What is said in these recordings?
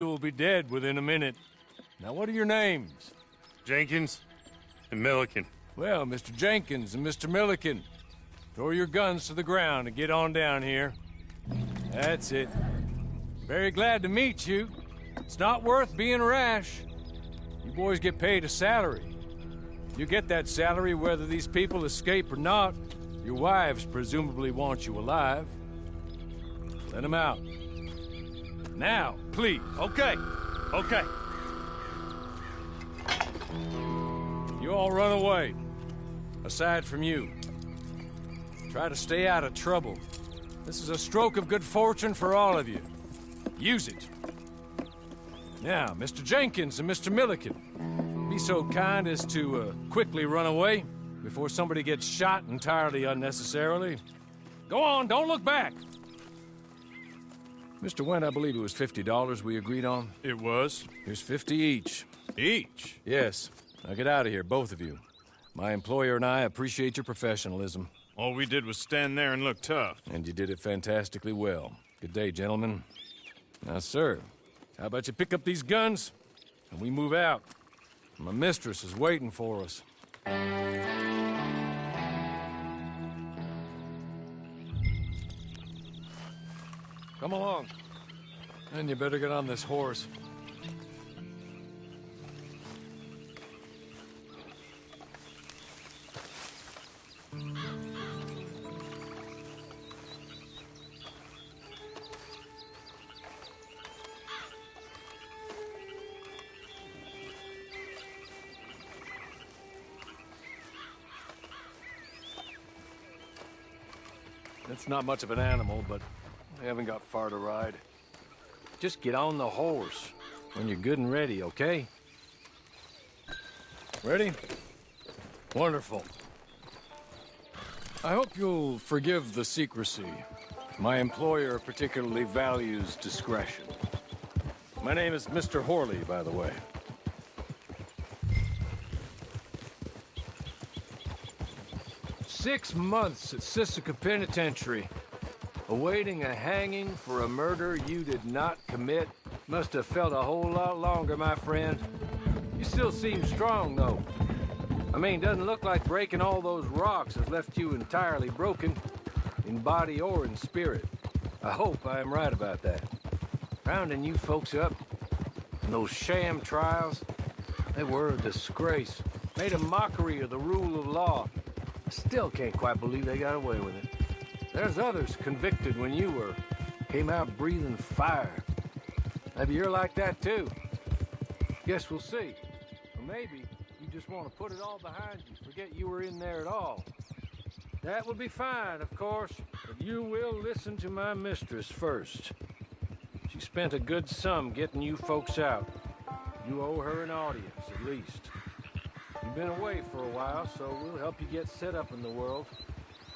will be dead within a minute. Now, what are your names? Jenkins and Milliken. Well, Mr. Jenkins and Mr. Milliken, throw your guns to the ground and get on down here. That's it. Very glad to meet you. It's not worth being rash. You boys get paid a salary. You get that salary whether these people escape or not. Your wives presumably want you alive. Let them out. Now, please. Okay. You all run away. Aside from you. Try to stay out of trouble. This is a stroke of good fortune for all of you. Use it. Now, Mr. Jenkins and Mr. Milliken, be so kind as to quickly run away before somebody gets shot entirely unnecessarily. Go on, don't look back. Mr. Wendt, I believe it was $50 we agreed on. It was. Here's 50 each. Each? Yes. Now get out of here, both of you. My employer and I appreciate your professionalism. All we did was stand there and look tough. And you did it fantastically well. Good day, gentlemen. Now, sir, how about you pick up these guns and we move out? My mistress is waiting for us. Come along. And you better get on this horse. It's not much of an animal, but I haven't got far to ride. Just get on the horse when you're good and ready, okay? Ready? Wonderful. I hope you'll forgive the secrecy. My employer particularly values discretion. My name is Mr. Horley, by the way. 6 months at Sisika Penitentiary, awaiting a hanging for a murder you did not commit. Must have felt a whole lot longer, my friend. You still seem strong, though. I mean, doesn't look like breaking all those rocks has left you entirely broken, in body or in spirit. I hope I am right about that. Rounding you folks up, and those sham trials, they were a disgrace. Made a mockery of the rule of law. I still can't quite believe they got away with it. There's others convicted when you were. Came out breathing fire. Maybe you're like that too. Guess we'll see. Or maybe you just want to put it all behind you, forget you were in there at all. That would be fine, of course, but you will listen to my mistress first. She spent a good sum getting you folks out. You owe her an audience, at least. You've been away for a while, so we'll help you get set up in the world.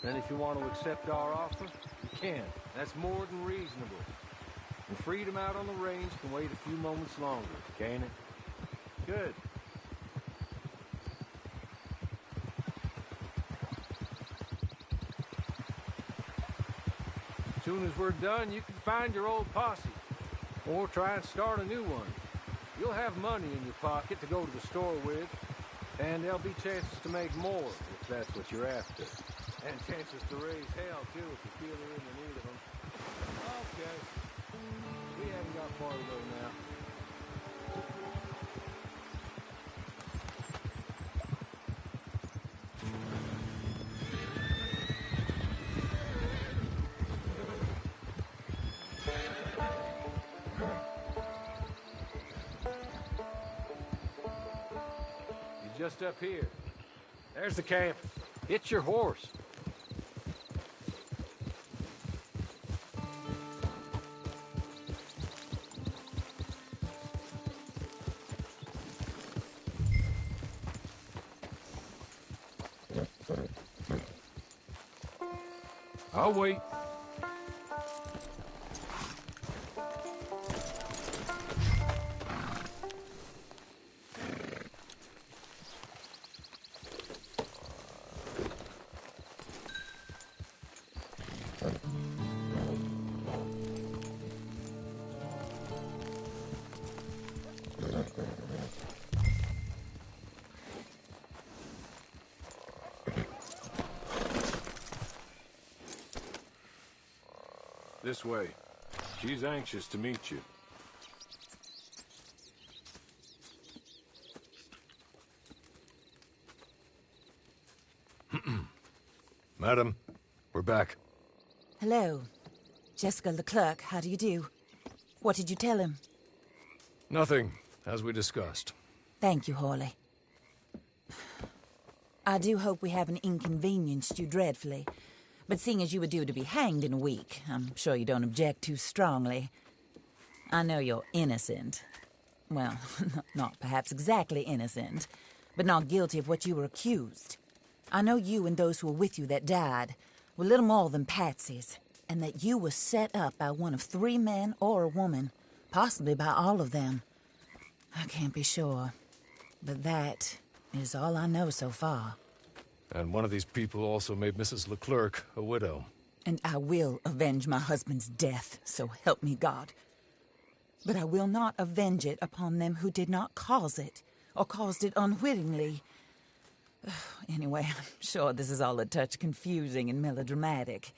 And if you want to accept our offer, you can. That's more than reasonable. And freedom out on the range can wait a few moments longer, can't it? Good. As soon as we're done, you can find your old posse. Or try and start a new one. You'll have money in your pocket to go to the store with. And there'll be chances to make more, if that's what you're after. And chances to raise hell, too, if you feel you're in the need of them. Okay. We haven't got far to go now. You're just up here. There's the camp. It's your horse. I'll wait. This way. She's anxious to meet you. Madam, we're back. Hello. Jessica Leclerc, how do you do? What did you tell him? Nothing, as we discussed. Thank you, Hawley. I do hope we haven't inconvenienced you dreadfully. But seeing as you were due to be hanged in a week, I'm sure you don't object too strongly. I know you're innocent. Well, not perhaps exactly innocent, but not guilty of what you were accused. I know you and those who were with you that died were little more than patsies, and that you were set up by one of 3 men or a woman, possibly by all of them. I can't be sure, but that is all I know so far. And one of these people also made Mrs. Leclerc a widow. And I will avenge my husband's death, so help me God. But I will not avenge it upon them who did not cause it, or caused it unwittingly. Anyway, I'm sure this is all a touch confusing and melodramatic.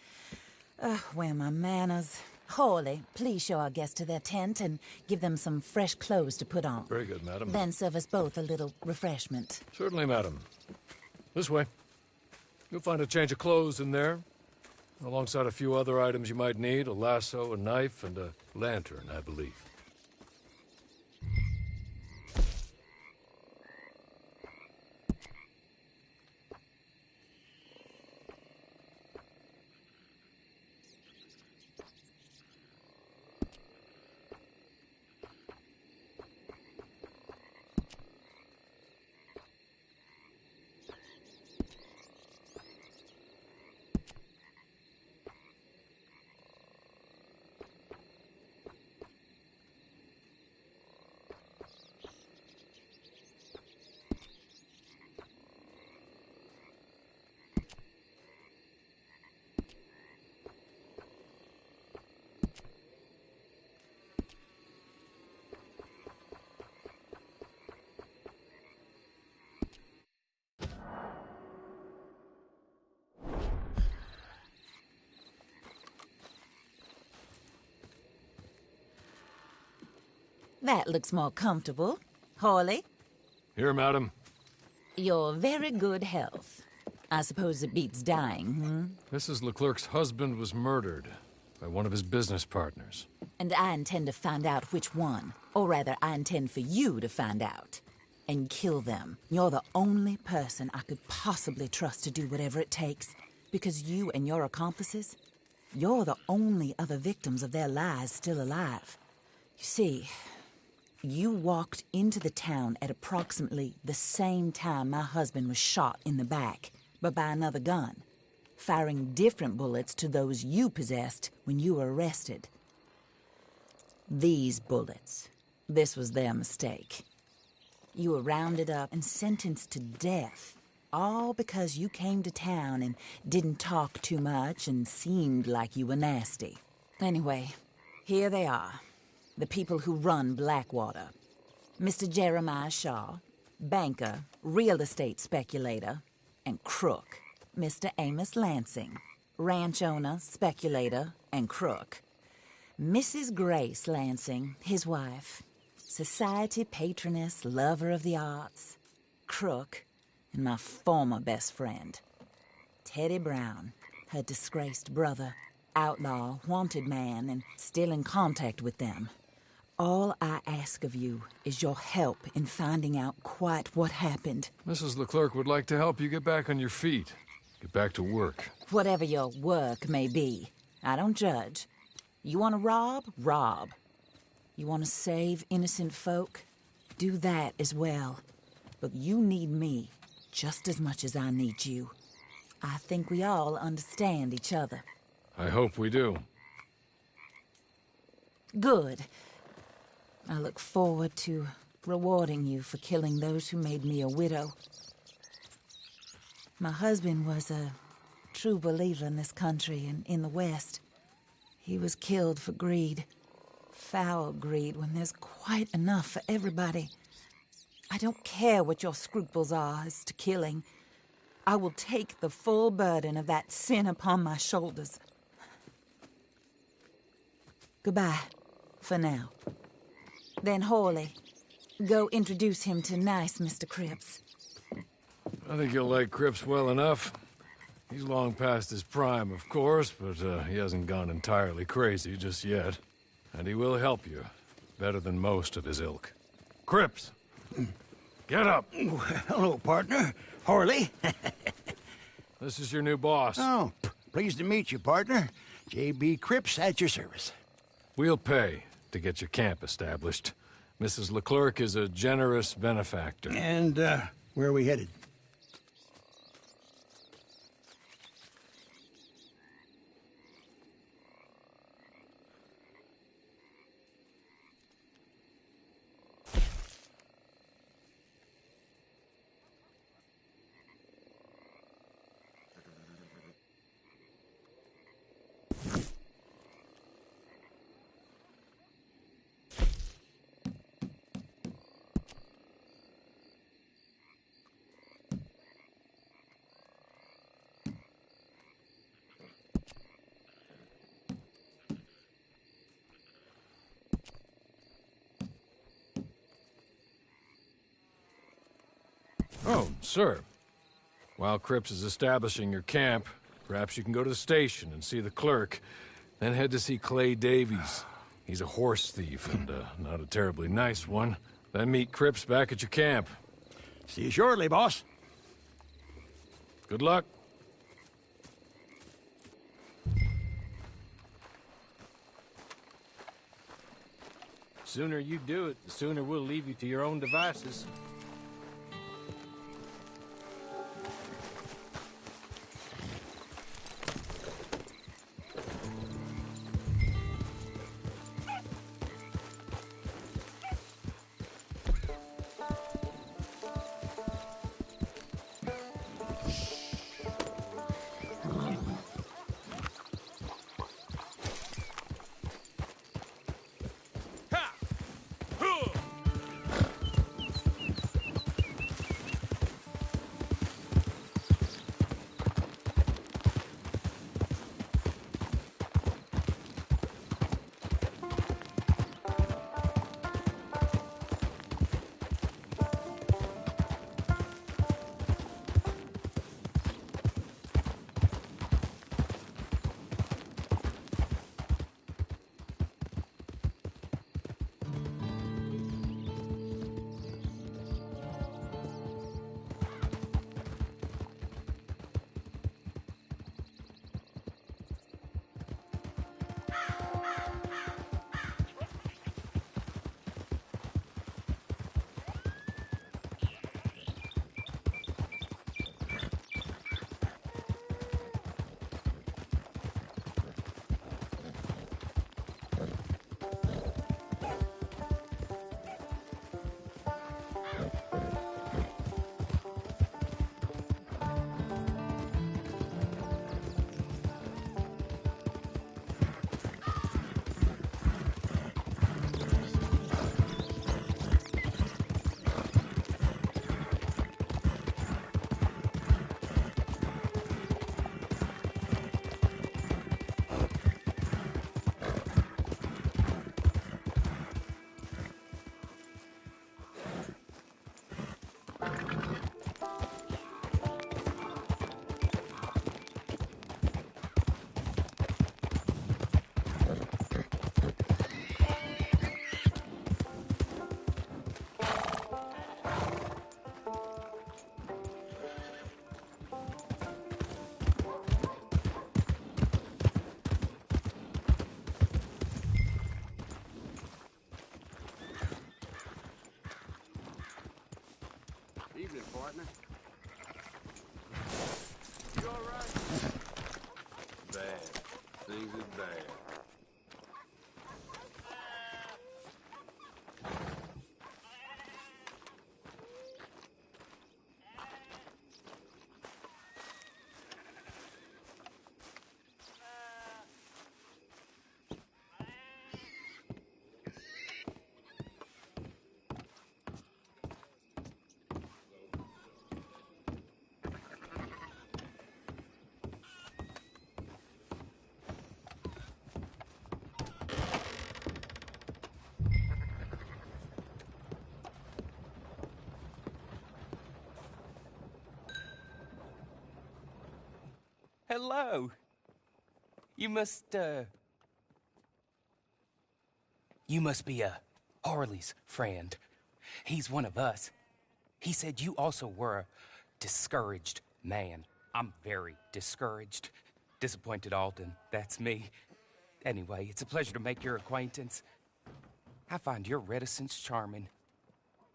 Where are my manners? Hawley, please show our guests to their tent and give them some fresh clothes to put on. Very good, madam. Then serve us both a little refreshment. Certainly, madam. This way. You'll find a change of clothes in there, alongside a few other items you might need, a lasso, a knife, and a lantern, I believe. That looks more comfortable. Hawley, Here, madam. your very good health. I suppose it beats dying, Mrs. Leclerc's husband was murdered by one of his business partners. And I intend to find out which one. Or rather, I intend for you to find out. And kill them. You're the only person I could possibly trust to do whatever it takes. Because you and your accomplices, you're the only other victims of their lies still alive. You see, you walked into the town at approximately the same time my husband was shot in the back, but by another gun, firing different bullets to those you possessed when you were arrested. These bullets, this was their mistake. You were rounded up and sentenced to death, all because you came to town and didn't talk too much and seemed like you were nasty. Anyway, here they are. The people who run Blackwater. Mr. Jeremiah Shaw, banker, real estate speculator, and crook. Mr. Amos Lansing, ranch owner, speculator, and crook. Mrs. Grace Lansing, his wife, society patroness, lover of the arts, crook, and my former best friend. Teddy Brown, her disgraced brother, outlaw, wanted man, and still in contact with them. All I ask of you is your help in finding out quite what happened. Mrs. Leclerc would like to help you get back on your feet. Get back to work. Whatever your work may be, I don't judge. You want to rob? Rob. You want to save innocent folk? Do that as well. But you need me just as much as I need you. I think we all understand each other. I hope we do. Good. I look forward to rewarding you for killing those who made me a widow. My husband was a true believer in this country and in the West. He was killed for greed, Foul greed when there's quite enough for everybody. I don't care what your scruples are as to killing. I will take the full burden of that sin upon my shoulders. Goodbye, for now. Then, Hawley, go introduce him to nice Mr. Cripps. I think you'll like Cripps well enough. He's long past his prime, of course, but he hasn't gone entirely crazy just yet. And he will help you, better than most of his ilk. Cripps! Get up! Hello, partner. Harley. This is your new boss. Oh, pleased to meet you, partner. J.B. Cripps at your service. We'll pay to get your camp established. Mrs. Leclerc is a generous benefactor. And, where are we headed? Oh, sir. While Cripps is establishing your camp, perhaps you can go to the station and see the clerk, then head to see Clay Davies. He's a horse thief, and not a terribly nice one. Then meet Cripps back at your camp. See you shortly, boss. Good luck. Sooner you do it, the sooner we'll leave you to your own devices. Evening, partner. You all right? Bad. Things is bad. hello. You must be Harley's friend. He's one of us. He said you also were a discouraged man. I'm very discouraged. Disappointed Alden, that's me. Anyway, it's a pleasure to make your acquaintance. I find your reticence charming.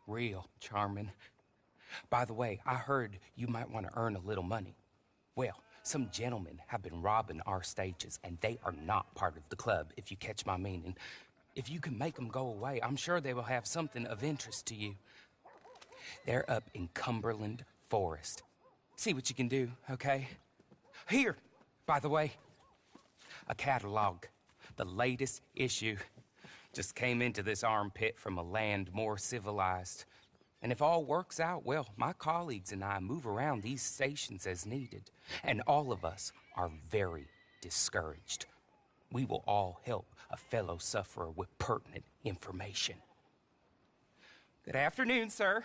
Real charming. By the way, I heard you might want to earn a little money. Well, some gentlemen have been robbing our stages, and they are not part of the club, if you catch my meaning. If you can make them go away, I'm sure they will have something of interest to you. They're up in Cumberland Forest. See what you can do, okay? Here, by the way, a catalog. The latest issue. Just came into this armpit from a land more civilized. And if all works out, well, my colleagues and I move around these stations as needed. And all of us are very discouraged. We will all help a fellow sufferer with pertinent information. Good afternoon, sir.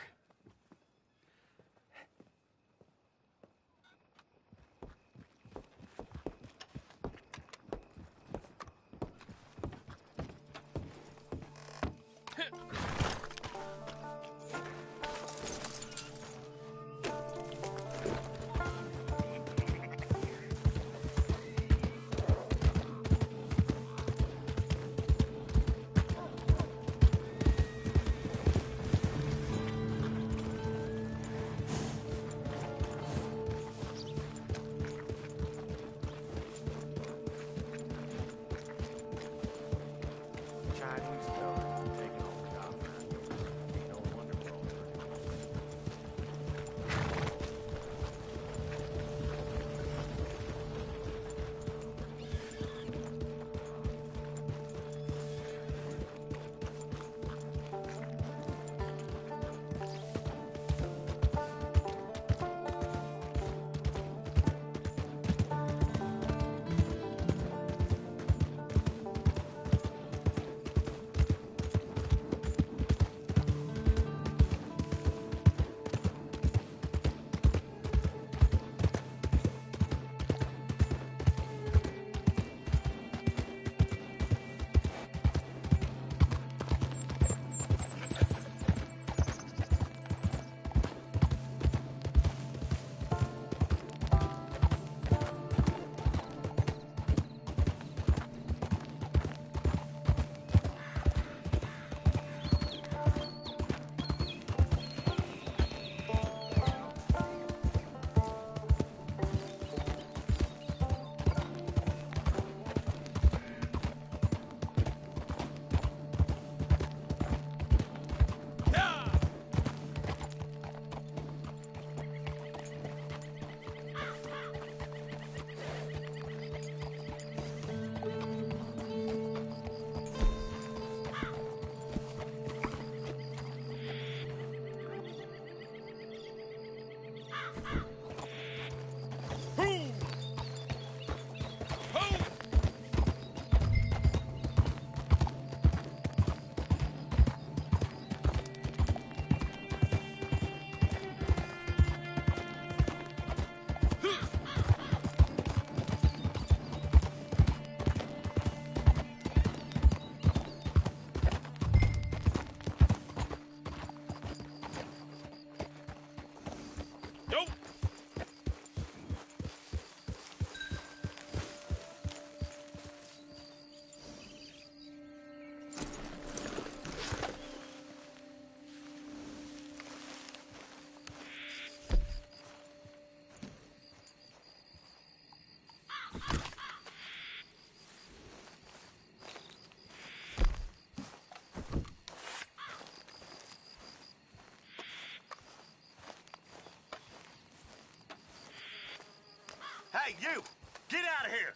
Hey, you! Get out of here!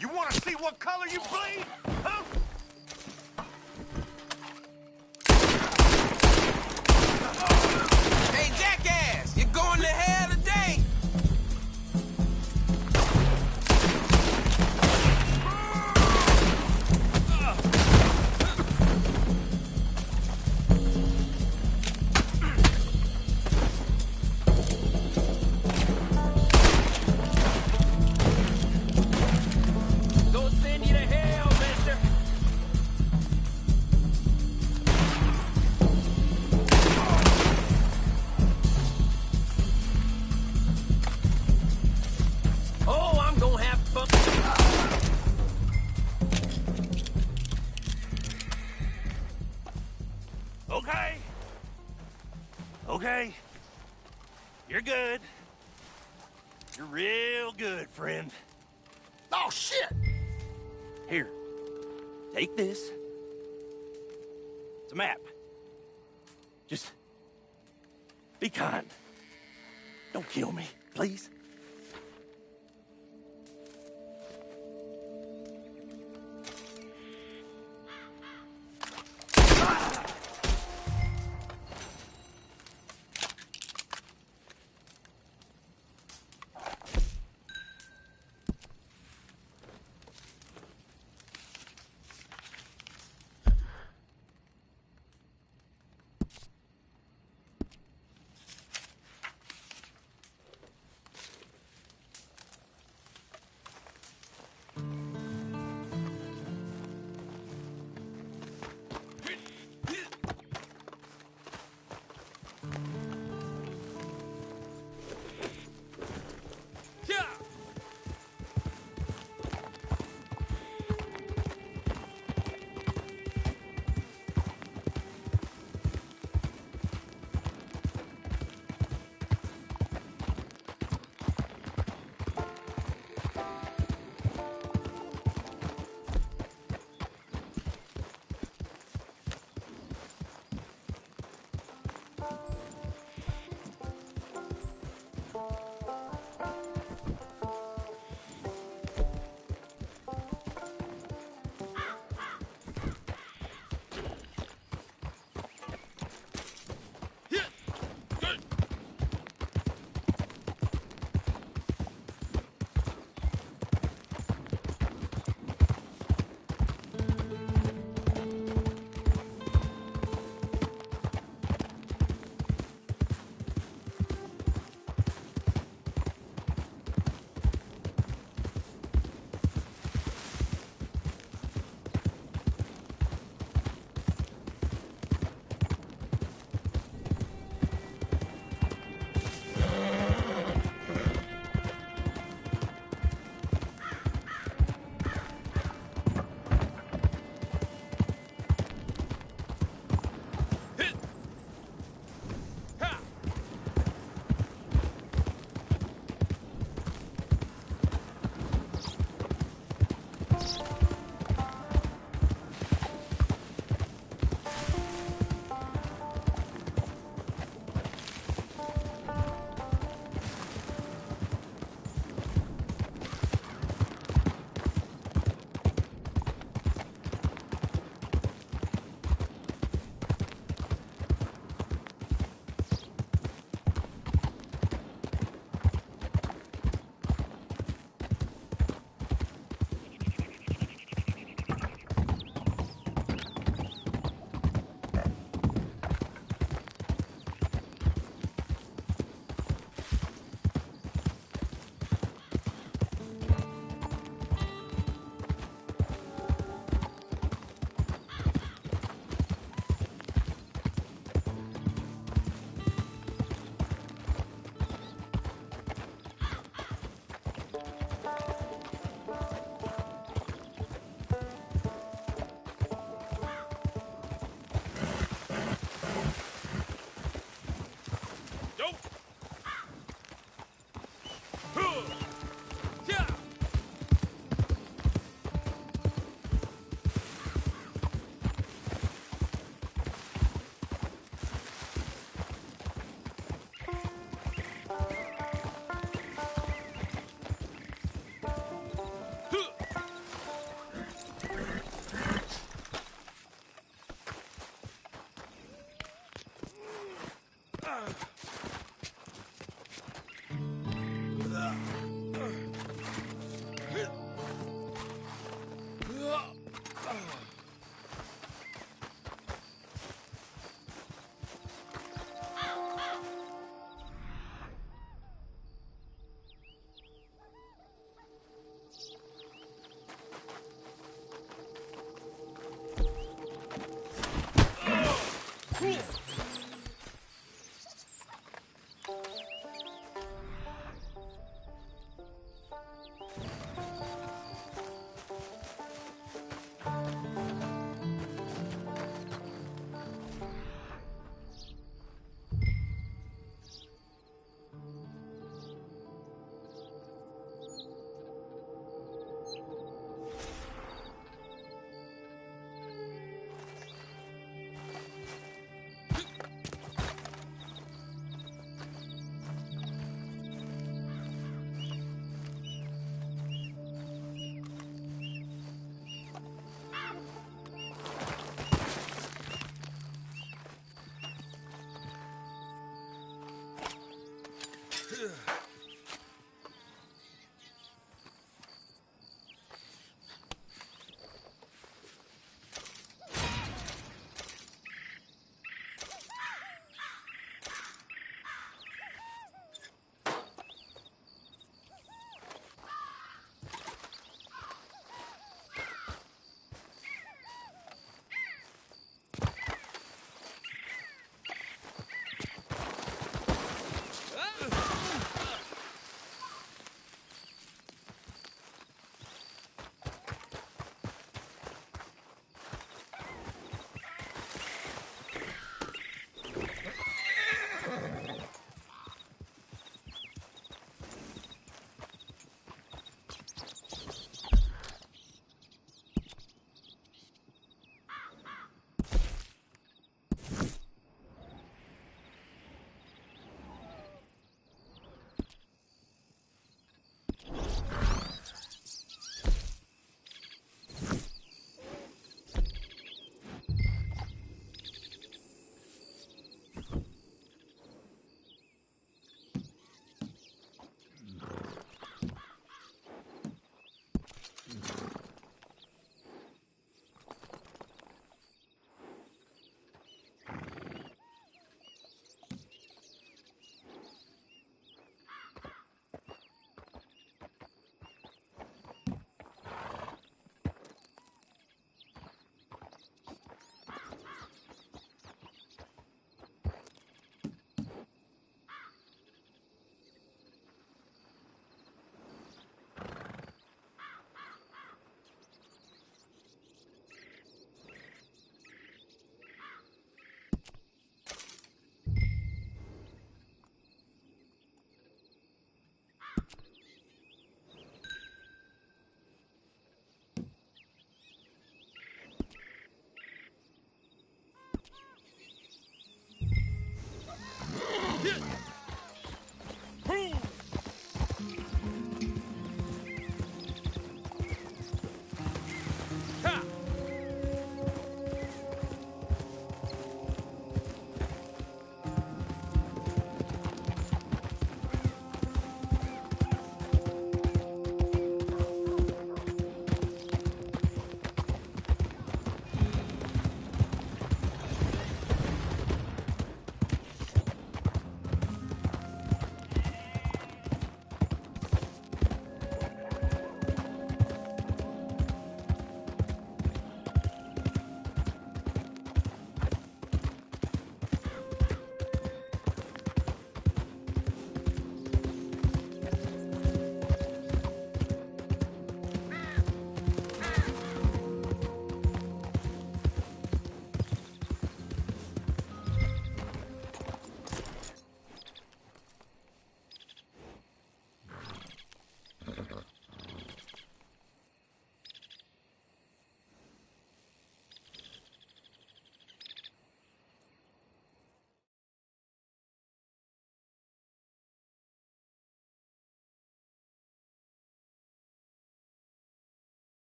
You want to see what color you bleed? Huh? Hey, jackass! You're going to hell today! Okay? Okay. You're good. You're real good, friend. Oh, shit! Here. Take this. It's a map. Just be kind. Don't kill me, please.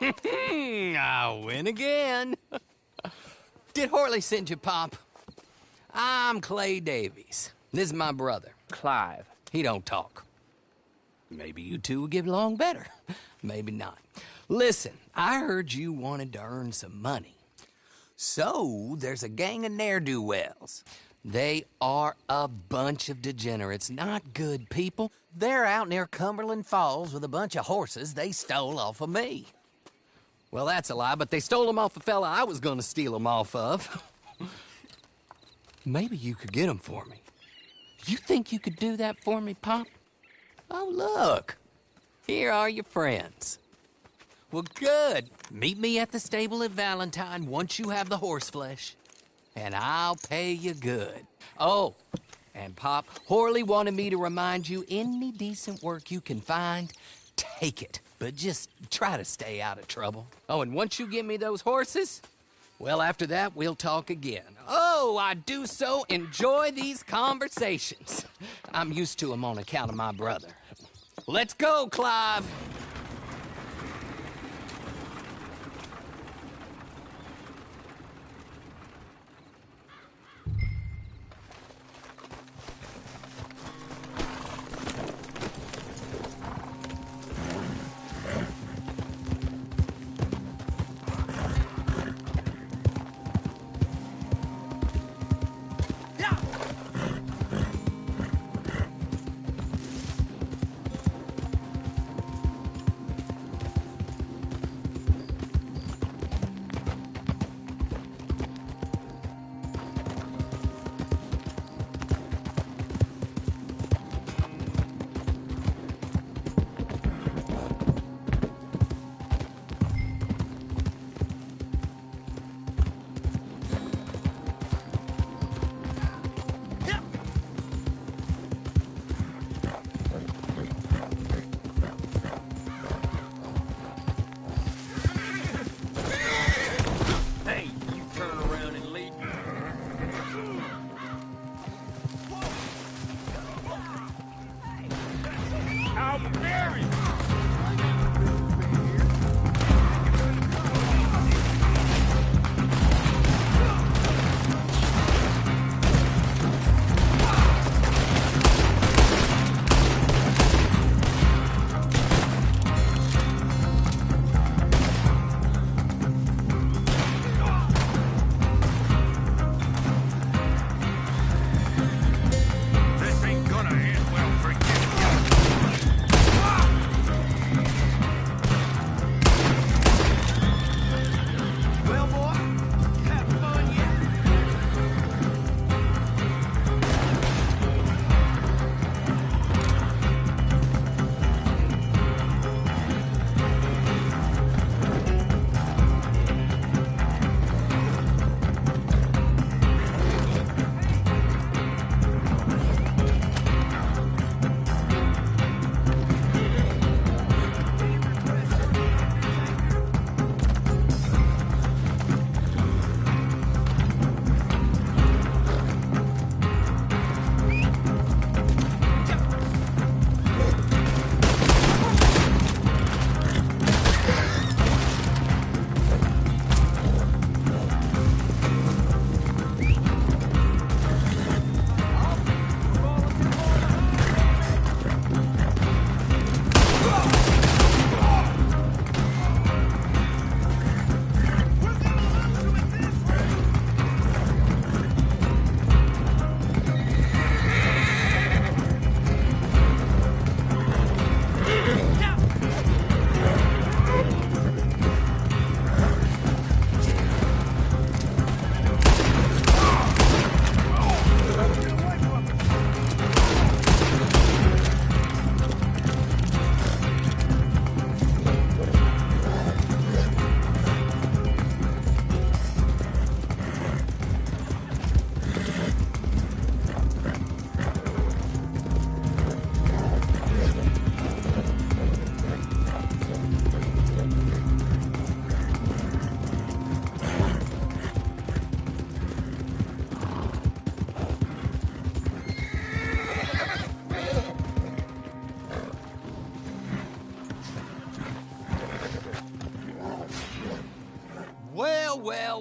I win again. Did Horley send you, Pop? I'm Clay Davies. This is my brother, Clive. He don't talk. Maybe you two will get along better. Maybe not. Listen, I heard you wanted to earn some money. So, there's a gang of ne'er-do-wells. They are a bunch of degenerates, not good people. They're out near Cumberland Falls with a bunch of horses they stole off of me. Well, that's a lie, but they stole them off a fella I was gonna steal them off of. Maybe you could get them for me. You think you could do that for me, Pop? Oh, look. Here are your friends. Well, good. Meet me at the stable at Valentine once you have the horse flesh. And I'll pay you good. Oh, and Pop, Horley wanted me to remind you, any decent work you can find, take it. but just try to stay out of trouble. Oh, and once you give me those horses, well, after that, we'll talk again. Oh, I do so enjoy these conversations. I'm used to them on account of my brother. Let's go, Clive.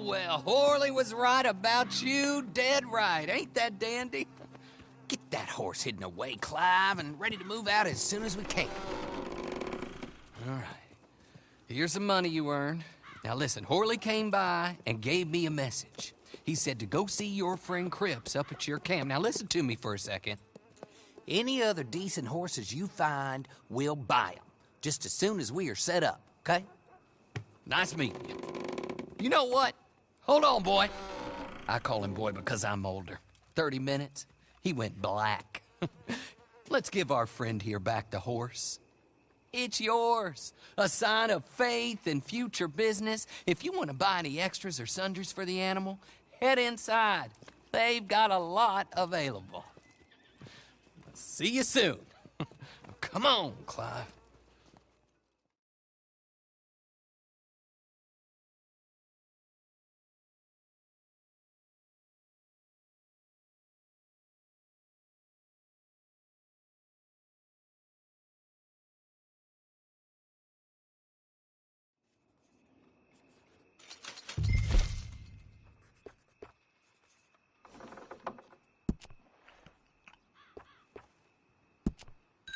Well, Horley was right about you, dead right. Ain't that dandy? Get that horse hidden away, Clive, and ready to move out as soon as we can. All right. Here's the money you earned. Now listen, Horley came by and gave me a message. He said to go see your friend Cripps up at your camp. Now listen to me for a second. Any other decent horses you find, we'll buy them. Just as soon as we are set up, okay? Nice meeting you. You know what? Hold on, boy. I call him boy because I'm older. 30 minutes, he went black. Let's give our friend here back the horse. It's yours. A sign of faith and future business. If you want to buy any extras or sundries for the animal, head inside. They've got a lot available. See you soon. Come on, Clive.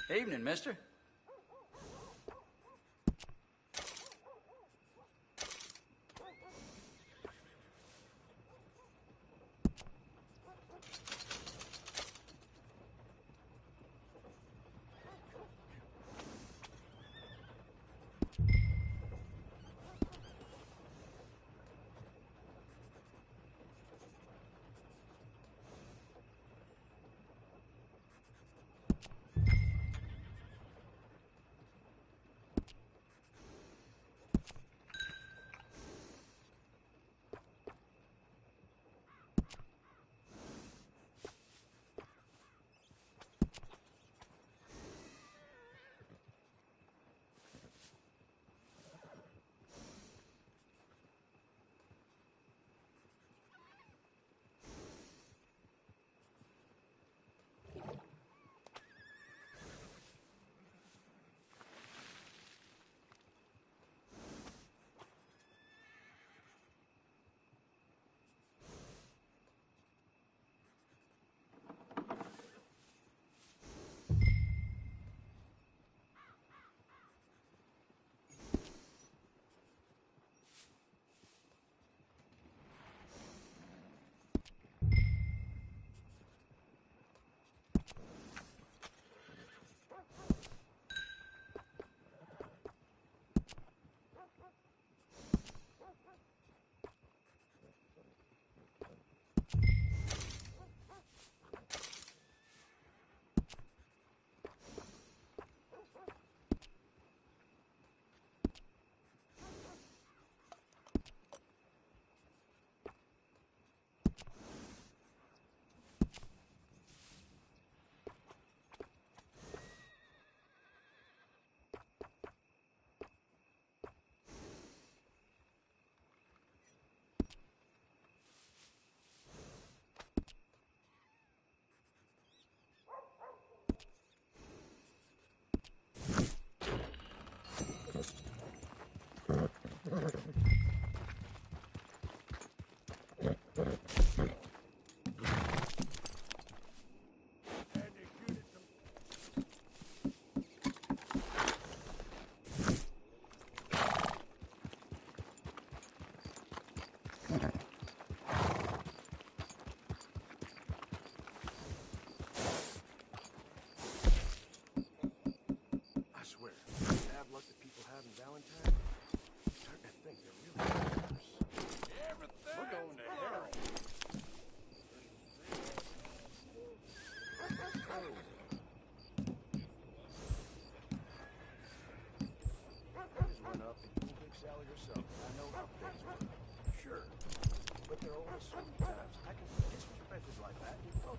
Evening, mister. I swear, the bad luck that people have in Valentine, I'm starting to think they're really dangerous. Everything. We're going to hell. Things went up and you Big Sally herself. I know how things work. Sure. But there are only so many times I can be disrespected like that. You know?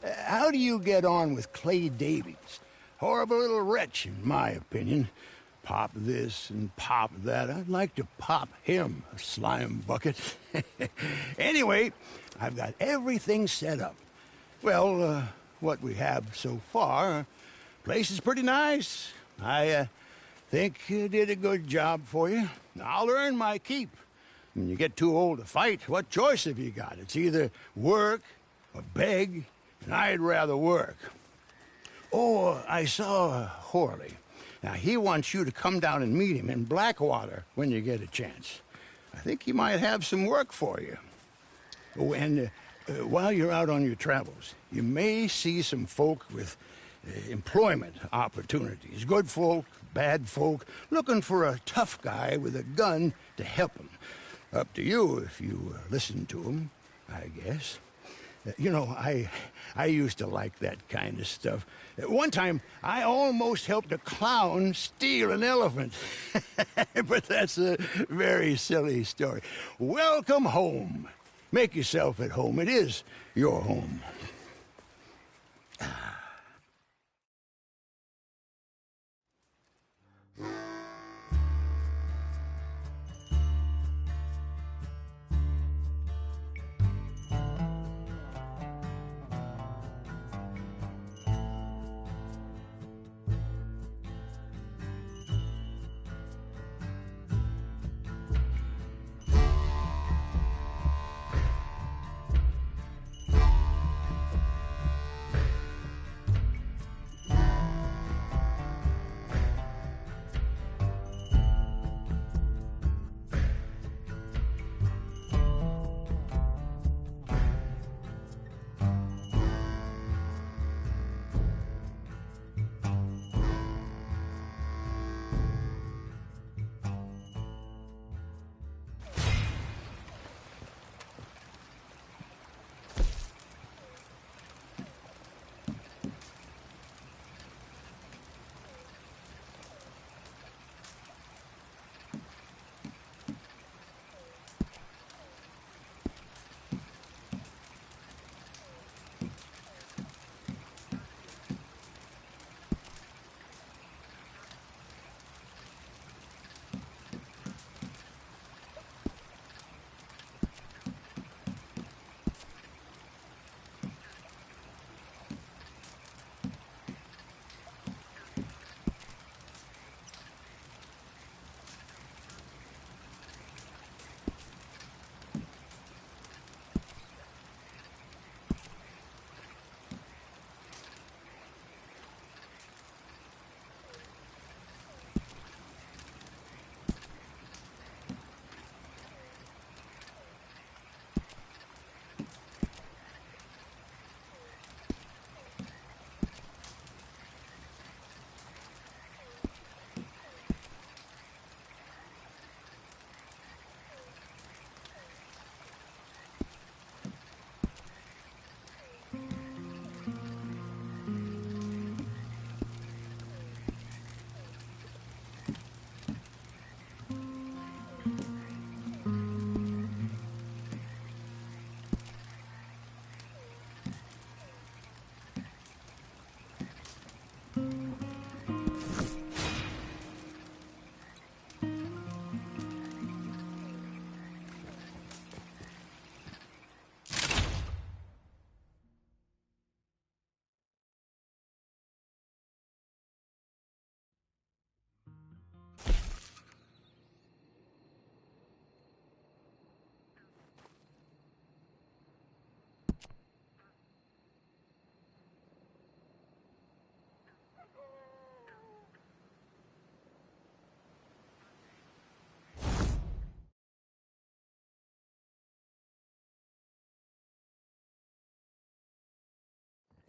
How do you get on with Clay Davies? Horrible little wretch, in my opinion. Pop this and pop that. I'd like to pop him, a slime bucket. Anyway, I've got everything set up. Well, what we have so far, place is pretty nice. I think you did a good job for you. I'll earn my keep. When you get too old to fight, what choice have you got? It's either work or beg, and I'd rather work. Oh, I saw Horley. Now, he wants you to come down and meet him in Blackwater when you get a chance. I think he might have some work for you. Oh, and while you're out on your travels, you may see some folk with employment opportunities. Good folk, bad folk, looking for a tough guy with a gun to help them. Up to you if you listen to them, I guess. You know, I used to like that kind of stuff. One time, I almost helped a clown steal an elephant. But that's a very silly story. Welcome home. Make yourself at home. It is your home.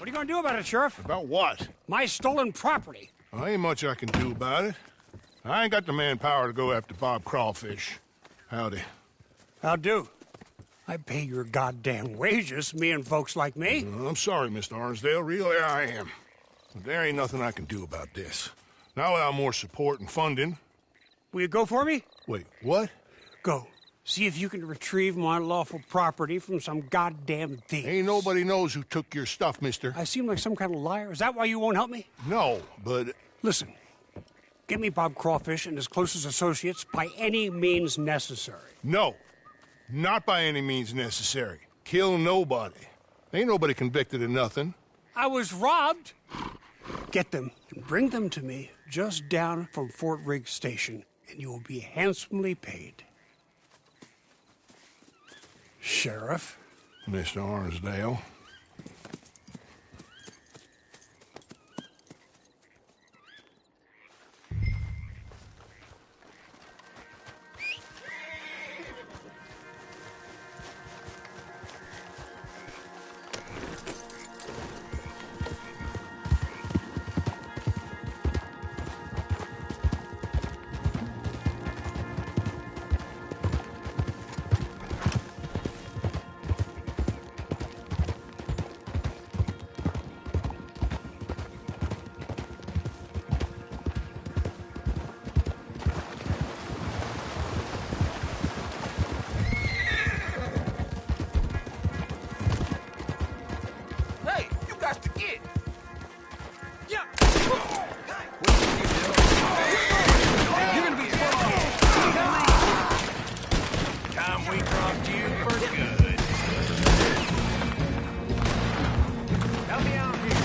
What are you gonna do about it, Sheriff? About what? My stolen property. Well, ain't much I can do about it. I ain't got the manpower to go after Bob Crawfish. Howdy. How do? I pay your goddamn wages, me and folks like me. I'm sorry, Mr. Arnsdale. Really, I am. But there ain't nothing I can do about this. Not without more support and funding. Will you go for me? Wait, what? Go. See if you can retrieve my lawful property from some goddamn thief. Ain't nobody knows who took your stuff, mister. I seem like some kind of liar. Is that why you won't help me? No, but... Listen. Get me Bob Crawfish and his closest associates by any means necessary. No. Not by any means necessary. Kill nobody. Ain't nobody convicted of nothing. I was robbed. Get them and bring them to me just down from Fort Riggs Station, and you will be handsomely paid. Sheriff? Mr. Arnsdale. Hey, you got to get. Yeah. You're gonna be time we dropped you for good. Help me out here.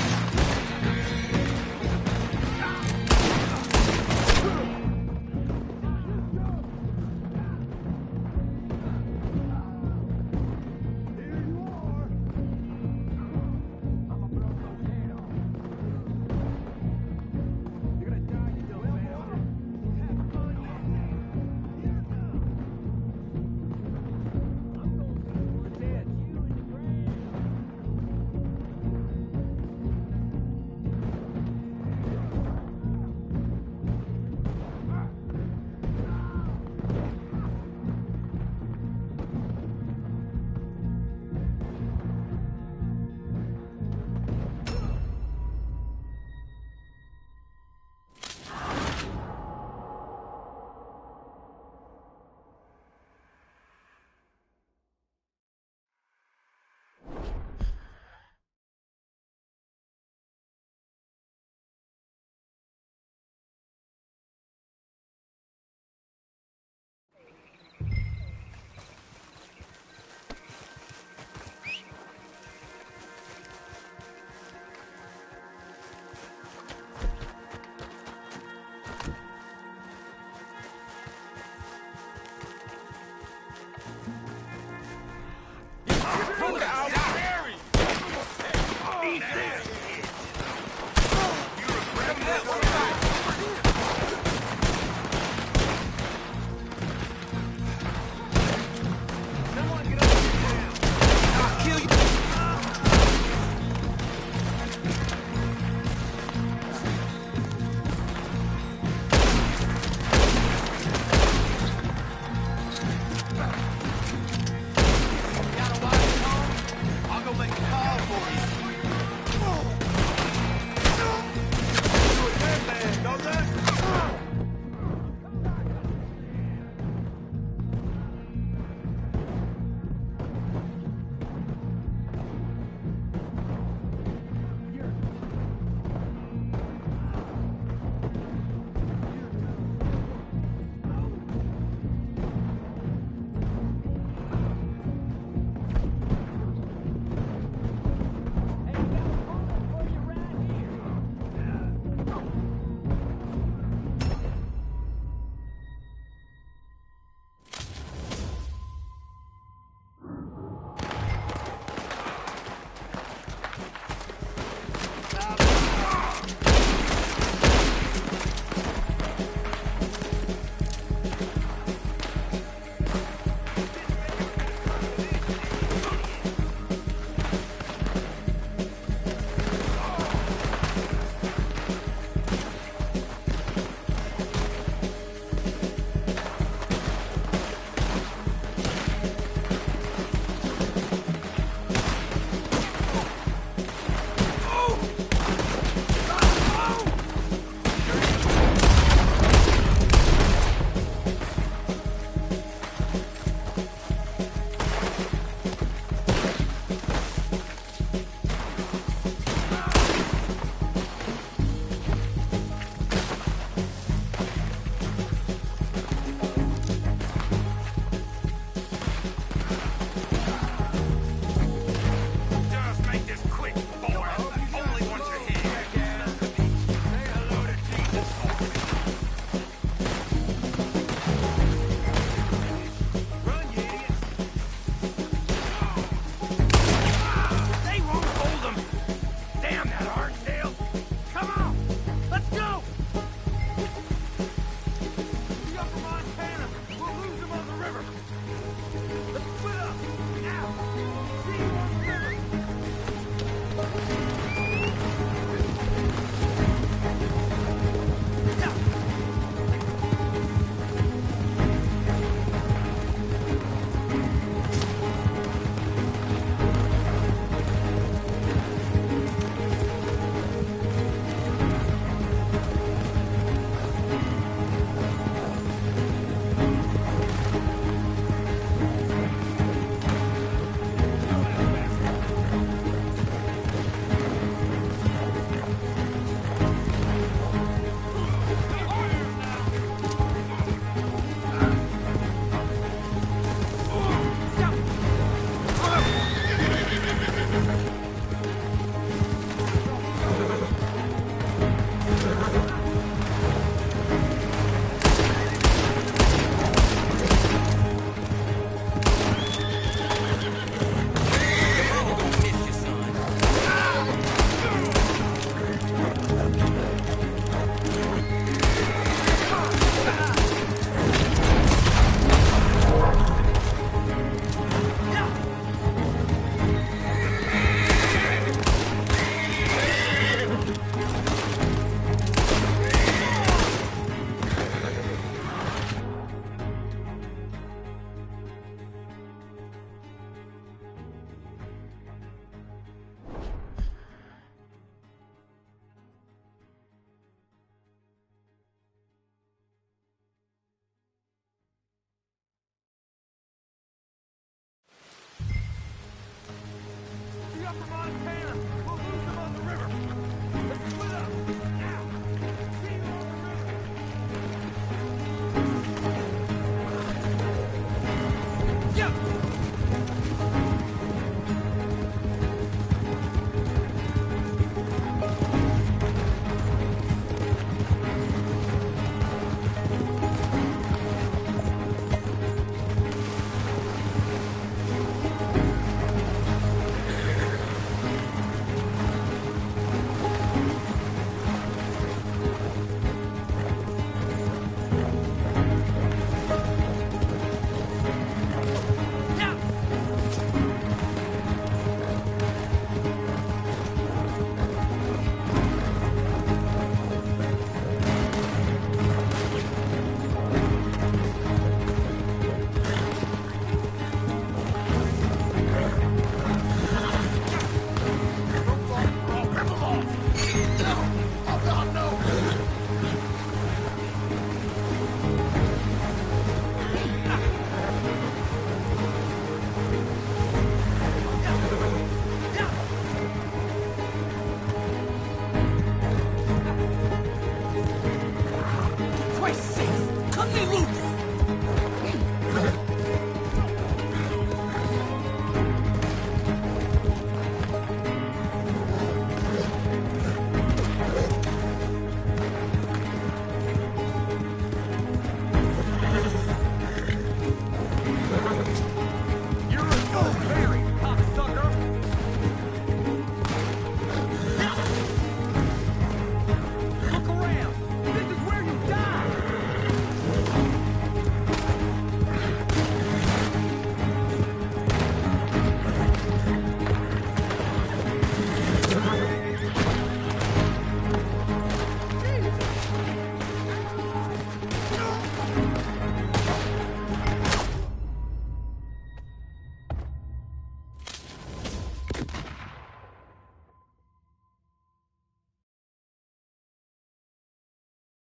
Thank you.